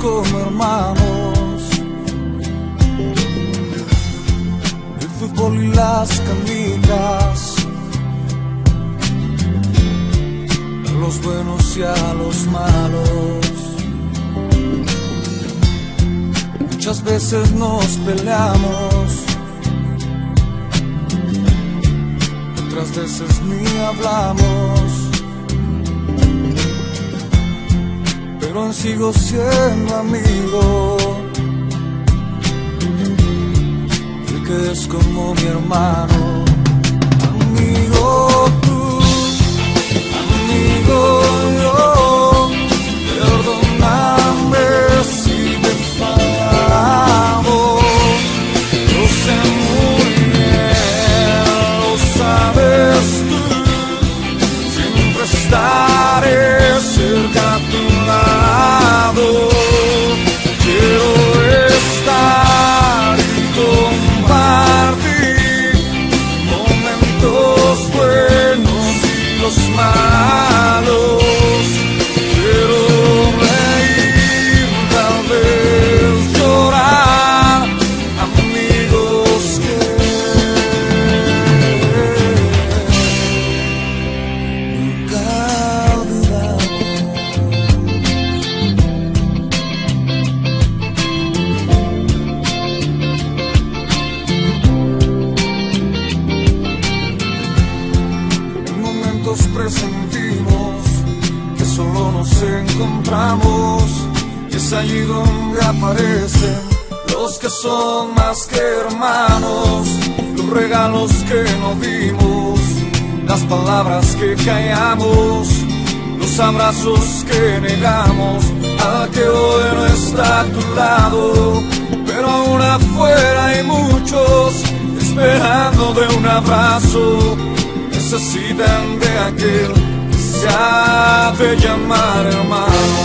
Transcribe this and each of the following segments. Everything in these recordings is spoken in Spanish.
como hermanos. El fútbol y las canicas, a los buenos y a los malos. Muchas veces nos peleamos, otras veces ni hablamos, pero aún sigo siendo amigo, el que es como mi hermano. Amigo tú, amigo yo, perdóname si te he fallado. Lo sé muy bien, lo sabes tú, siempre estaré cerca a tu lado. Quiero estar y compartir momentos buenos y los malos. Quiero reír, tal vez llorar, amigos que nunca olvidamos. En momentos presentimos que solo nos encontramos, y es allí donde aparecen los que son más que hermanos, los regalos que no dimos, las palabras que callamos, los abrazos que negamos al que hoy no está a tu lado. Pero aún afuera hay muchos esperando de un abrazo, necesitan de aquel que se ha de llamar hermano.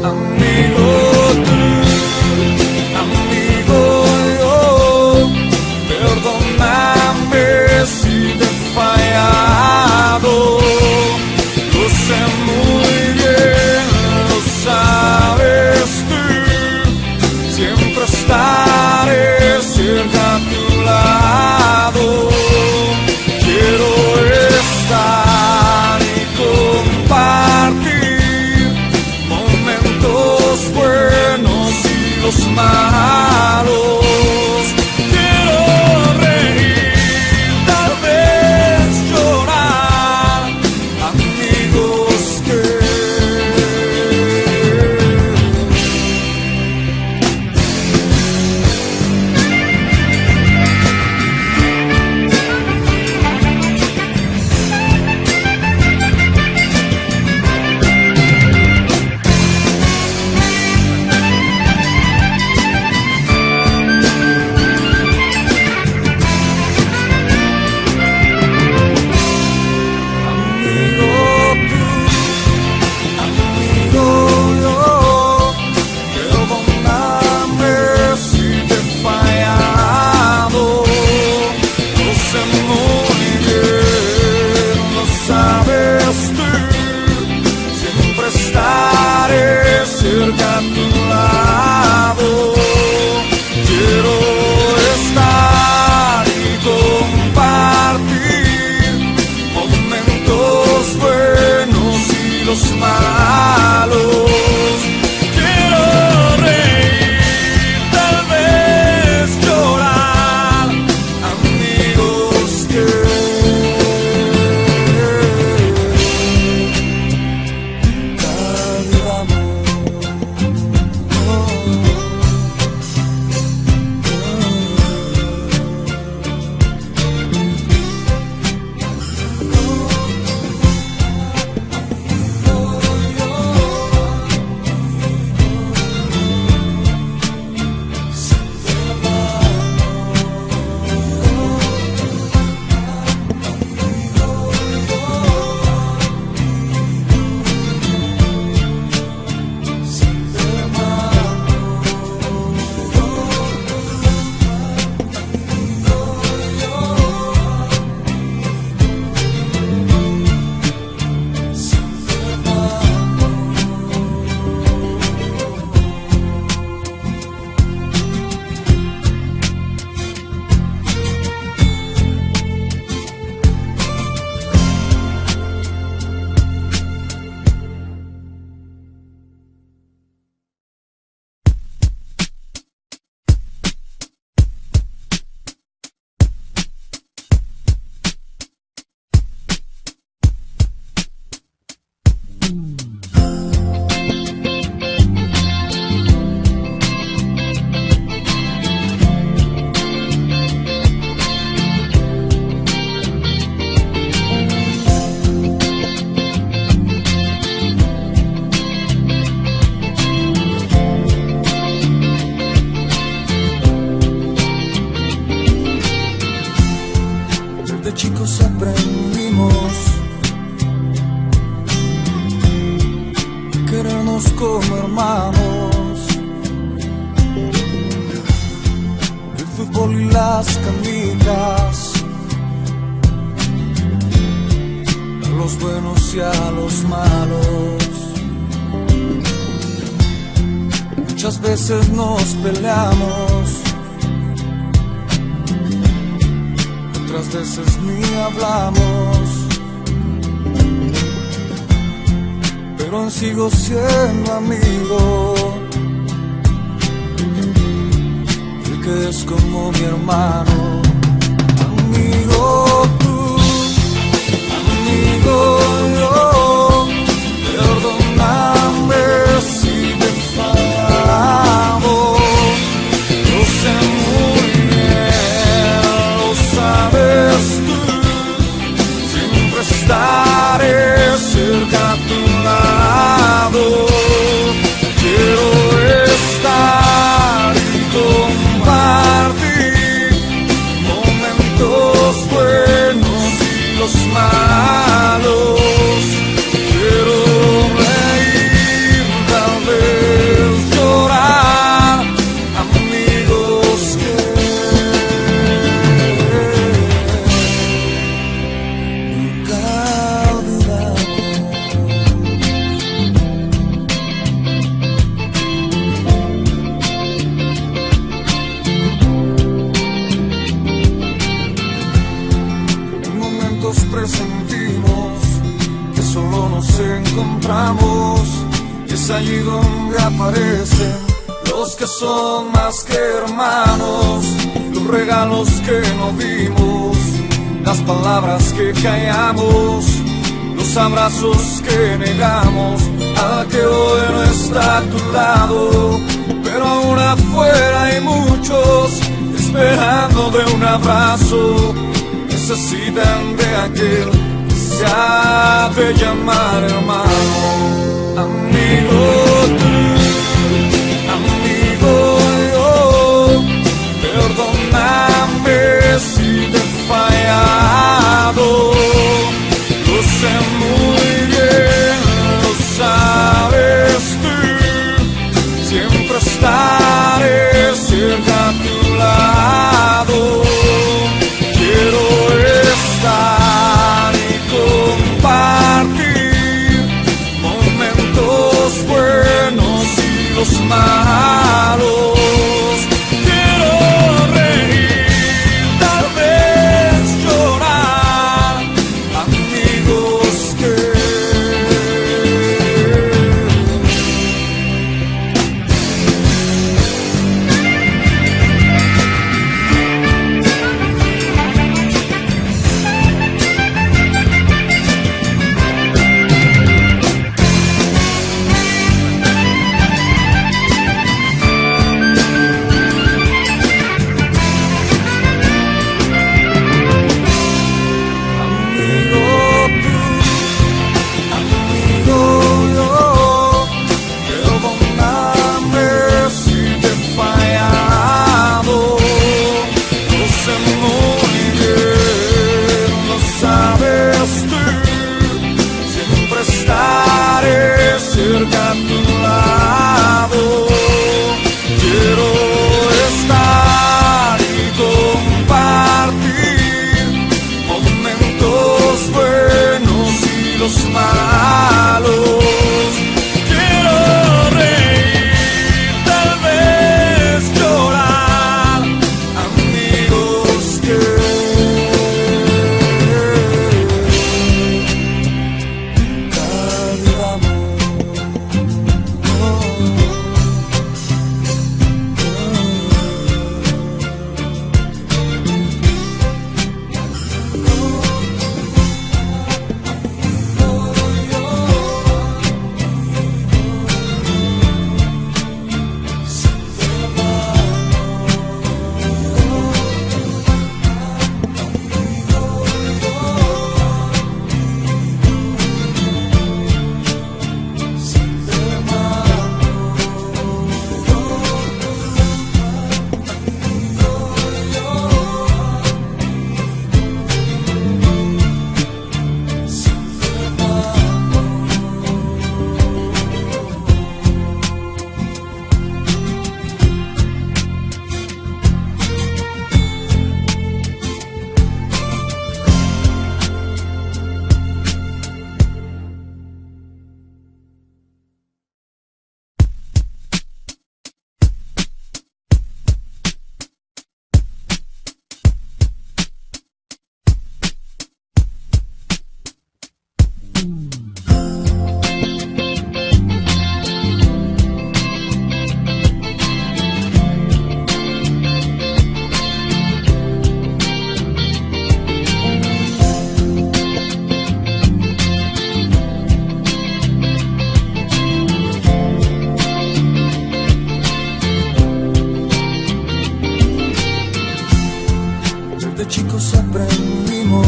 Amigo tú, amigo yo, perdóname si te he fallado. Lo sé muy bien, lo sabes tú, siempre estaré cerca a tu lado. Quiero estar y compartir momentos buenos y los malos. Quiero reír, tal vez llorar, amigos que fútbol y las canicas, a los buenos y a los malos. Muchas veces nos peleamos, otras veces ni hablamos, pero aún sigo siendo amigo, el que es como mi hermano. Amigo tú, amigo yo, perdóname si te he fallado. Lo sé muy bien, lo sabes tú, siempre estaré cerca a tu lado. Quiero estar y compartir momentos buenos y los malos. Quiero reír, tal vez llorar, amigos que nunca olvidamos. En momentos presentimos que solo nos encontramos, y es allí donde aparecen los que son más que hermanos, los regalos que no dimos, las palabras que callamos, los abrazos que negamos al que hoy no está a tu lado. Pero aún afuera hay muchos esperando de un abrazo, necesitan de aquel que se ha de llamar hermano. Amigo tú, amigo yo, perdóname si te he fallado. Lo sé muy bien, lo sabes tú, siempre estaré cerca a tu lado. Quiero estar y compartir momentos buenos chicos aprendimos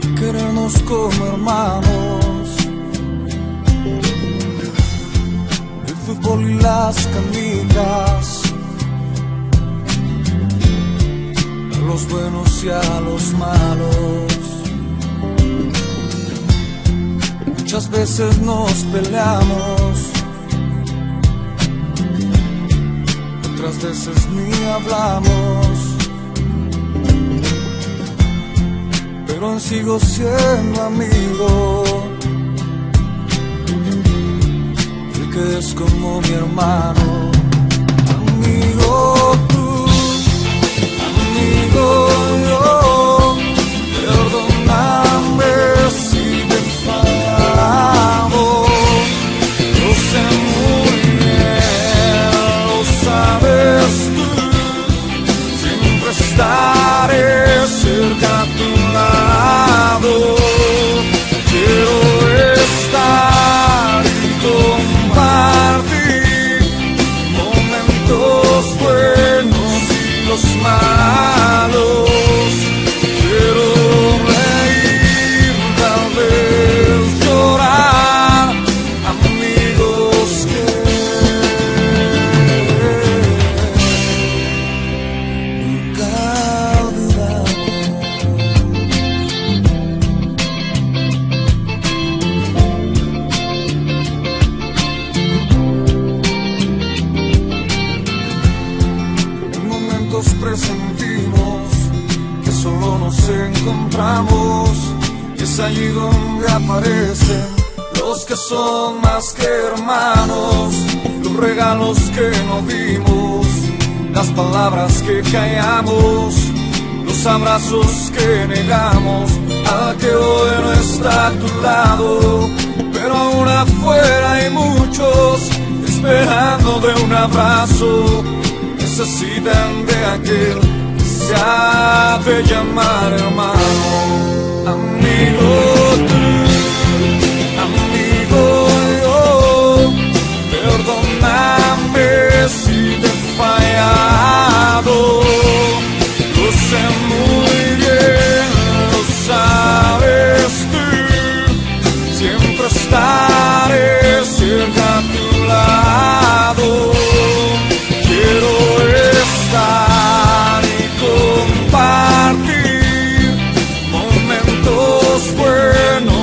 a querernos como hermanos. El fútbol y las canicas, a los buenos y a los malos. Muchas veces nos peleamos, otras veces ni hablamos, pero aún sigo siendo amigo, el que es como mi hermano. Amigo tú, amigo yo, perdóname si te he fallado. Lo sé muy bien, lo sabes tú, siempre estaré cerca a tu lado. Quiero estar y compartir momentos buenos y los malos. Quiero reír, tal vez llorar, amigos que nunca olvidamos. En momentos presentimos que solo nos encontramos, y es allí donde aparecen los que son más que hermanos, los regalos que nos dimos, las palabras que callamos, los abrazos que negamos, al que hoy no está a tu lado, pero aún afuera hay muchos esperando de un abrazo, necesitan de aquel que se hace llamar hermano. Amigo tú, amigo yo, perdóname si te he fallado. Lo sé muy bien, lo sabes tú, siempre estaré cerca a tu lado. Quiero estar y compartir momentos buenos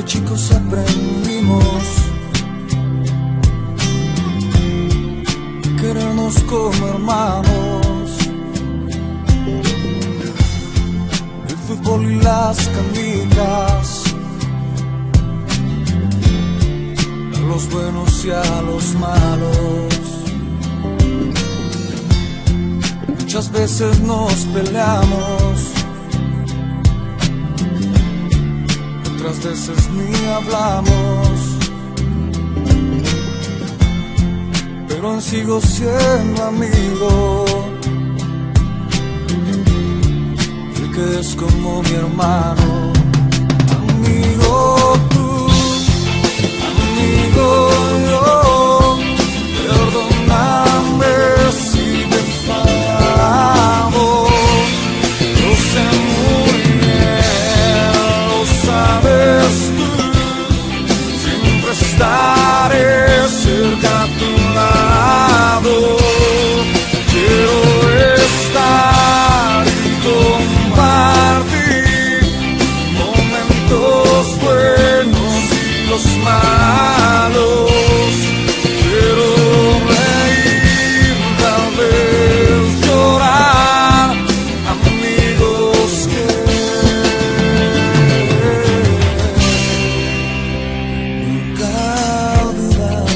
chicos aprendimos a querernos como hermanos. El fútbol y las canicas, a los buenos y a los malos. Muchas veces nos peleamos, otras veces ni hablamos, pero aún sigo siendo amigo, el que es como mi hermano. Amigo tú, amigo yo, perdóname si te he fallado. Yo sé muy bien, lo sabes tú, siempre estaré cerca a tu lado. Quiero estar y compartir momentos buenos y los malos. Quiero reír, tal vez llorar, amigos que nunca olvidamos.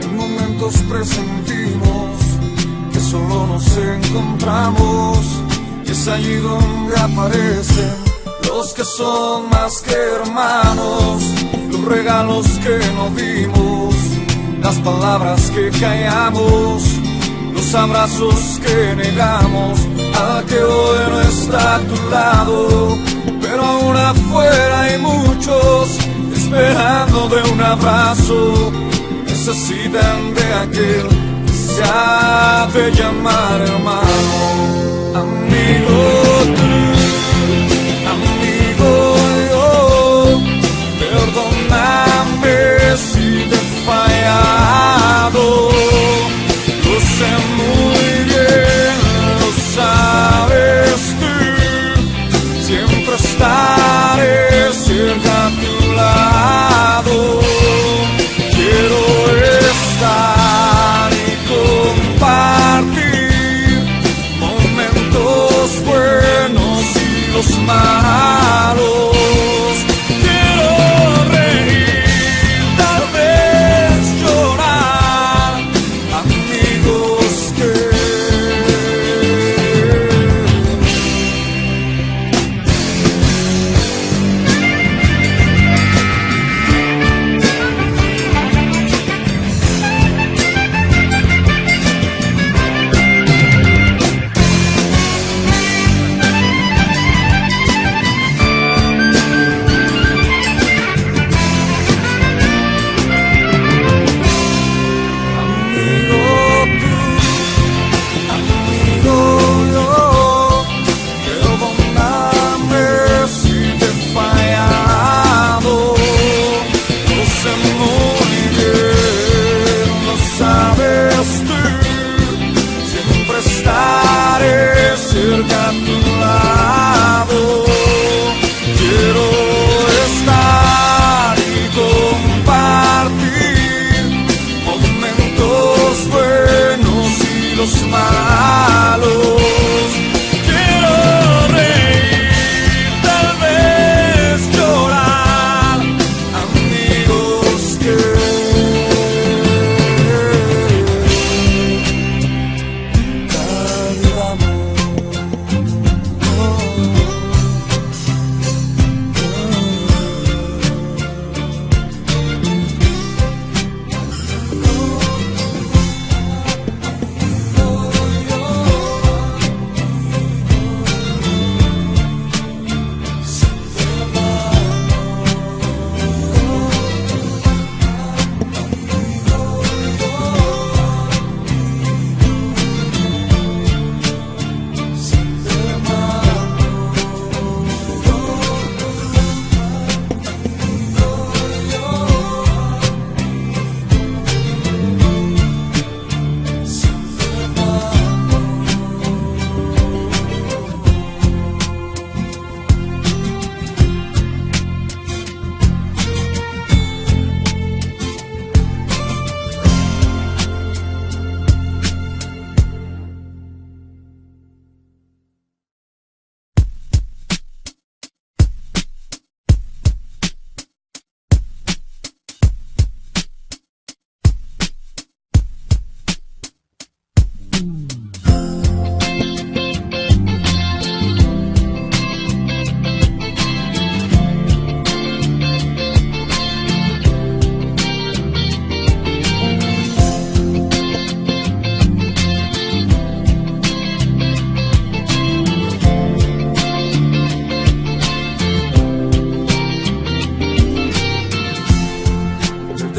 En momentos presentimos que solo nos encontramos, y es allí donde aparecen los que son más que hermanos, los regalos que no dimos, las palabras que callamos, los abrazos que negamos, al que hoy no está a tu lado, pero aún afuera hay muchos esperando de un abrazo, necesitan de aquel que se ha de llamar hermano. Amigo tú, amigo yo, perdóname si te he fallado. Lo sé muy bien, lo sabes tú, siempre estaré cerca a tu lado. Quiero estar y compartir momentos buenos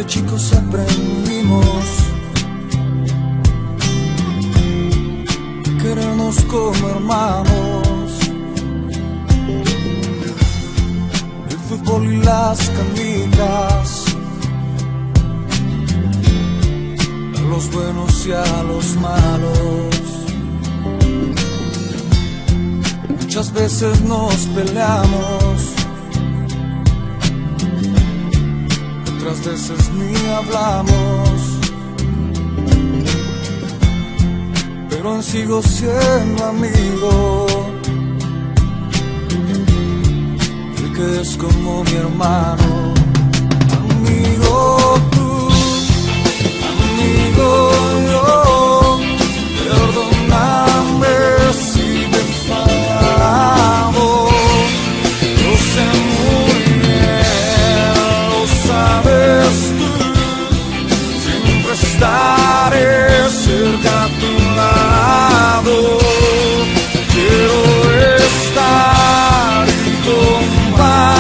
de chicos aprendimos a querernos como hermanos. El fútbol y las canicas, a los buenos y a los malos. Muchas veces nos peleamos, otras veces ni hablamos, pero aún sigo siendo amigo, el que es como mi hermano. Amigo tú, amigo yo, perdóname si te he fallado. Yo sé muy bien, lo sabes tú, siempre estaré cerca a tu lado. Quiero estar y compartir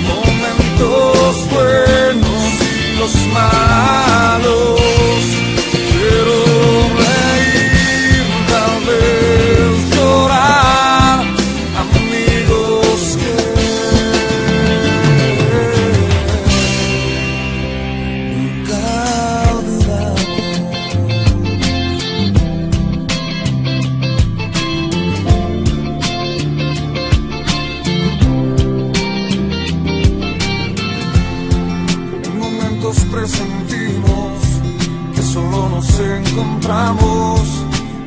momentos buenos y los malos. Quiero reír, tal vez llorar, amigos que nunca olvidamos. En momentos presentimos que solo nos encontramos,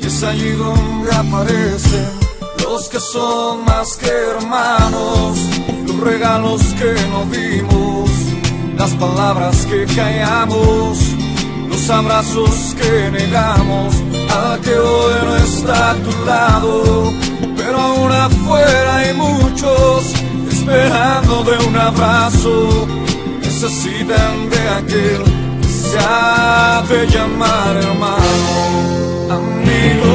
y es allí donde aparecen los que son más que hermanos, los regalos que no dimos, las palabras que callamos, los abrazos que negamos al que hoy no está a tu lado. Pero aún afuera hay muchos esperando de un abrazo, necesitan de aquel que se ha de llamar hermano. Amigo